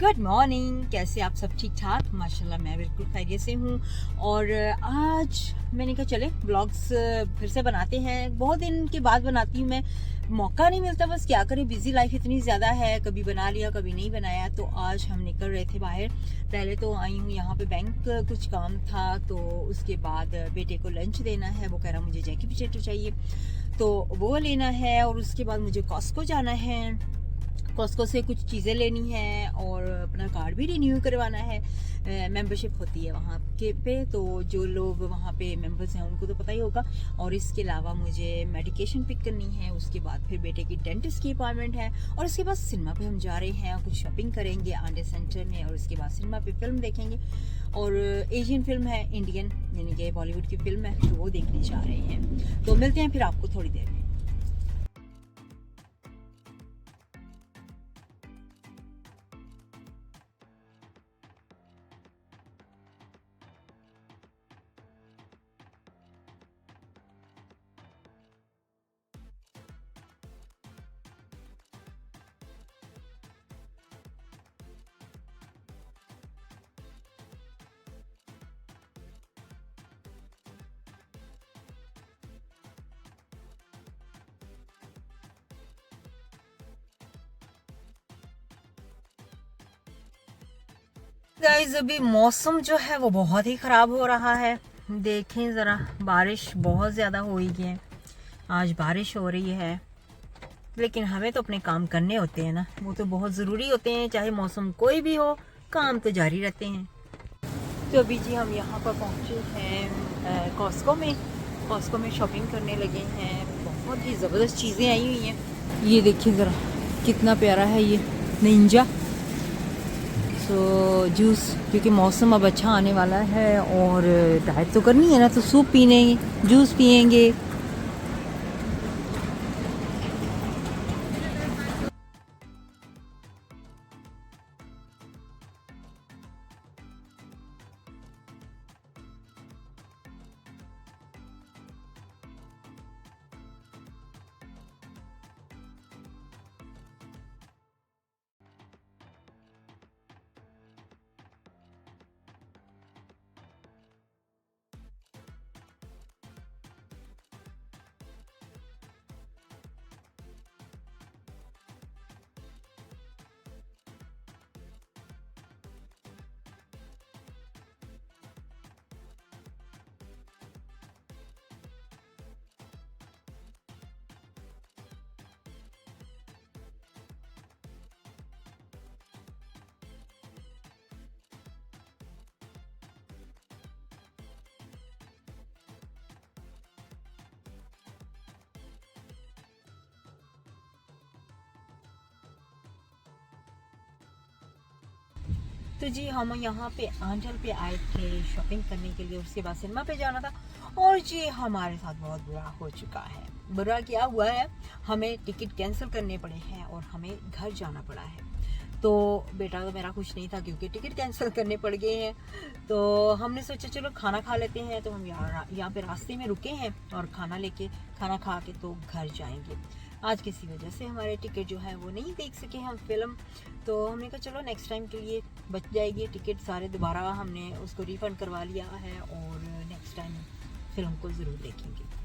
Good morning. कैसे आप सब? ठीक ठाक माशाल्लाह, मैं बिल्कुल खैरियत से हूँ। और आज मैंने कहा चले ब्लॉग्स फिर से बनाते हैं। बहुत दिन के बाद बनाती हूँ मैं, मौका नहीं मिलता, बस क्या करें, बिजी लाइफ इतनी ज़्यादा है, कभी बना लिया कभी नहीं बनाया। तो आज हम निकल रहे थे बाहर। पहले तो आई हूँ यहाँ पे, बैंक कुछ काम था, तो उसके बाद बेटे को लंच देना है। वो कह रहा मुझे जैकी पोटैटो चाहिए, तो वो लेना है। और उसके बाद मुझे कॉस्को जाना है, कॉस्को से कुछ चीज़ें लेनी है और अपना कार्ड भी रिन्यू करवाना है। मेंबरशिप होती है वहाँ के पे, तो जो लोग वहाँ पे मेंबर्स हैं उनको तो पता ही होगा। और इसके अलावा मुझे मेडिकेशन पिक करनी है, उसके बाद फिर बेटे की डेंटिस्ट की अपॉइंटमेंट है, और उसके बाद सिनेमा पे हम जा रहे हैं, कुछ शॉपिंग करेंगे आंडे सेंटर में, और उसके बाद सिनेमा पे फिल्म देखेंगे। और एशियन फिल्म है, इंडियन यानी कि बॉलीवुड की फिल्म है, तो वो देखने जा रहे हैं। तो मिलते हैं फिर आपको थोड़ी देर में। गाइस, अभी मौसम जो है वो बहुत ही ख़राब हो रहा है। देखें ज़रा, बारिश बहुत ज़्यादा हो गई है। आज बारिश हो रही है, लेकिन हमें तो अपने काम करने होते हैं ना, वो तो बहुत ज़रूरी होते हैं, चाहे मौसम कोई भी हो, काम तो जारी रहते हैं। तो अभी जी हम यहाँ पर पहुँचे हैं कॉस्को में। कॉस्को में शॉपिंग करने लगे हैं। बहुत ही ज़बरदस्त चीज़ें आई हुई हैं। ये देखिए ज़रा, कितना प्यारा है ये निंजा। तो जूस, क्योंकि मौसम अब अच्छा आने वाला है और डाइट तो करनी है ना, तो सूप पीने, जूस पियेंगे। तो जी हम यहाँ पे आंचल पे आए थे शॉपिंग करने के लिए, उसके बाद सिनेमा पे जाना था। और जी हमारे साथ बहुत बुरा हो चुका है। बुरा क्या हुआ है, हमें टिकट कैंसिल करने पड़े हैं और हमें घर जाना पड़ा है। तो बेटा तो मेरा कुछ नहीं था, क्योंकि टिकट कैंसिल करने पड़ गए हैं। तो हमने सोचा चलो खाना खा लेते हैं, तो हम यहाँ पे रास्ते में रुके हैं और खाना खा के तो घर जाएंगे। आज किसी वजह से हमारे टिकट जो है वो नहीं देख सके हम फिल्म। तो हमने कहा चलो नेक्स्ट टाइम के लिए बच जाएगी टिकट, सारे दोबारा हमने उसको रिफ़ंड करवा लिया है और नेक्स्ट टाइम फिल्म को ज़रूर देखेंगे।